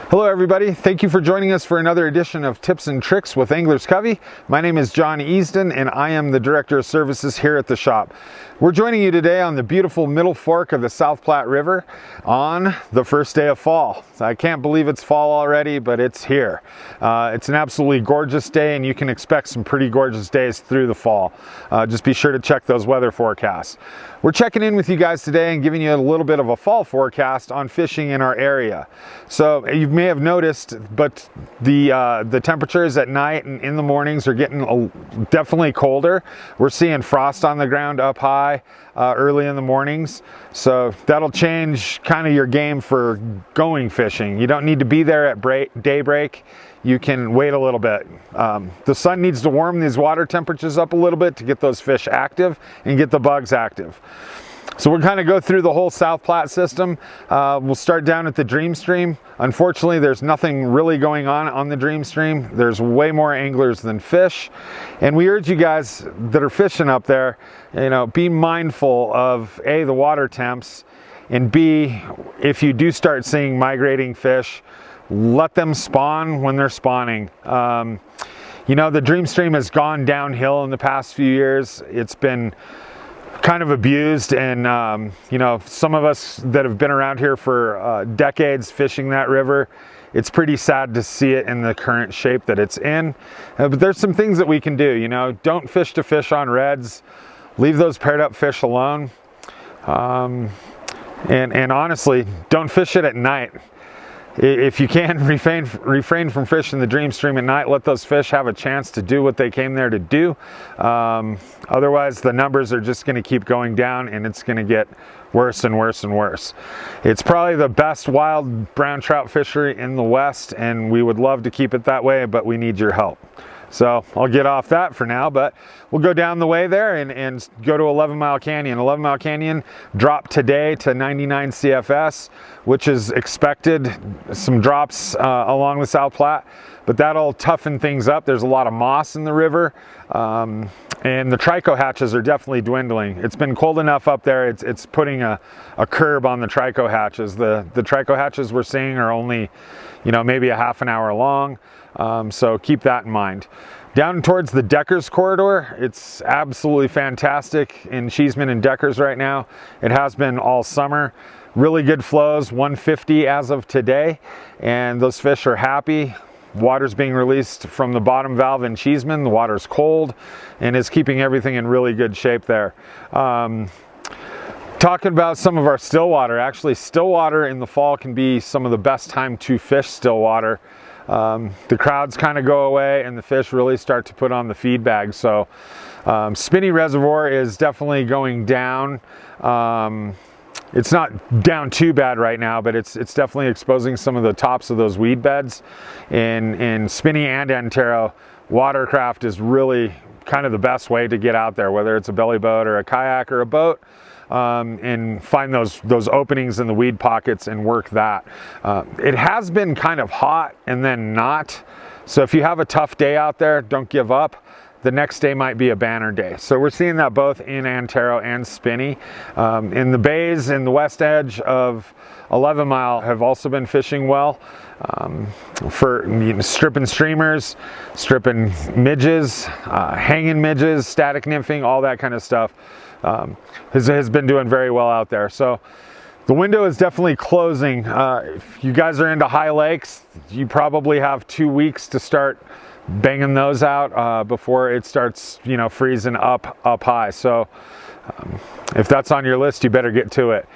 Hello everybody, thank you for joining us for another edition of Tips and Tricks with Anglers Covey. My name is John Easton and I am the Director of Services here at the shop. We're joining you today on the beautiful middle fork of the South Platte River on the first day of fall. I can't believe it's fall already, but it's here. It's an absolutely gorgeous day and you can expect some pretty gorgeous days through the fall. Just be sure to check those weather forecasts. We're checking in with you guys today and giving you a little bit of a fall forecast on fishing in our area. So you may have noticed, but the temperatures at night and in the mornings are getting definitely colder. We're seeing frost on the ground up high early in the mornings. So that'll change kind of your game for going fishing. You don't need to be there at daybreak. You can wait a little bit. The sun needs to warm these water temperatures up a little bit to get those fish active and get the bugs active. So we'll kind of go through the whole South Platte system. We'll start down at the Dream Stream. Unfortunately, there's nothing really going on the Dream Stream. There's way more anglers than fish. And we urge you guys that are fishing up there, be mindful of A, the water temps, and B, if you do start seeing migrating fish, let them spawn when they're spawning. The Dream Stream has gone downhill in the past few years. It's been kind of abused, and some of us that have been around here for decades fishing that river, it's pretty sad to see it in the current shape that it's in. But there's some things that we can do. Don't fish to fish on reds. Leave those paired up fish alone. And honestly, don't fish it at night. If you can, refrain from fishing the Dream Stream at night. Let those fish have a chance to do what they came there to do. Otherwise, the numbers are just going to keep going down and it's going to get worse and worse and worse. It's probably the best wild brown trout fishery in the West, and we would love to keep it that way, but we need your help. So I'll get off that for now, but we'll go down the way there and go to 11 Mile Canyon. 11 Mile Canyon dropped today to 99 CFS, which is expected. Some drops along the South Platte, but that'll toughen things up. There's a lot of moss in the river, and the trico hatches are definitely dwindling. It's been cold enough up there, it's putting a curb on the trico hatches. The trico hatches we're seeing are only, maybe a half an hour long. So keep that in mind. Down towards the Deckers corridor, it's absolutely fantastic in Cheeseman and Deckers right now. It has been all summer. Really good flows, 150 as of today, and those fish are happy. Water's being released from the bottom valve in Cheeseman. The water's cold and is keeping everything in really good shape there. Talking about some of our stillwater, actually stillwater in the fall can be some of the best time to fish stillwater. The crowds kind of go away and the fish really start to put on the feed bag. So Spinney Reservoir is definitely going down. It's not down too bad right now, but it's definitely exposing some of the tops of those weed beds. In Spinney and Antero, watercraft is really kind of the best way to get out there, whether it's a belly boat or a kayak or a boat. And find those openings in the weed pockets and work that. It has been kind of hot and then not. So if you have a tough day out there, don't give up. The next day might be a banner day. So we're seeing that both in Antero and Spinney. In the bays in the west edge of 11 Mile have also been fishing well. For stripping streamers, stripping midges, hanging midges, static nymphing, all that kind of stuff. Has been doing very well out there. So the window is definitely closing. If you guys are into high lakes, you probably have 2 weeks to start banging those out before it starts, freezing up high. So if that's on your list, you better get to it.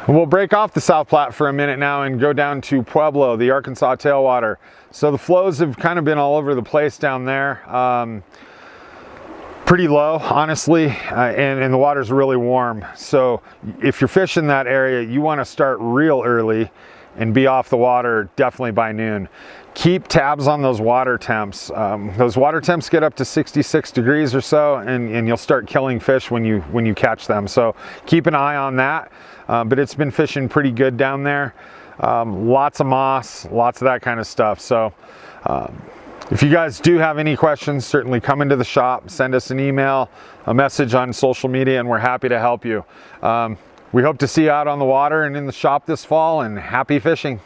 We'll break off the South Platte for a minute now and go down to Pueblo, the Arkansas tailwater. So the flows have kind of been all over the place down there. Pretty low, honestly, and the water's really warm. So if you're fishing that area, you want to start real early and be off the water definitely by noon. Keep tabs on those water temps. Those water temps get up to 66 degrees or so, and you'll start killing fish when you catch them. So keep an eye on that. But it's been fishing pretty good down there. Lots of moss, lots of that kind of stuff. So if you guys do have any questions, certainly come into the shop, send us an email, a message on social media, and we're happy to help you. We hope to see you out on the water and in the shop this fall, and happy fishing.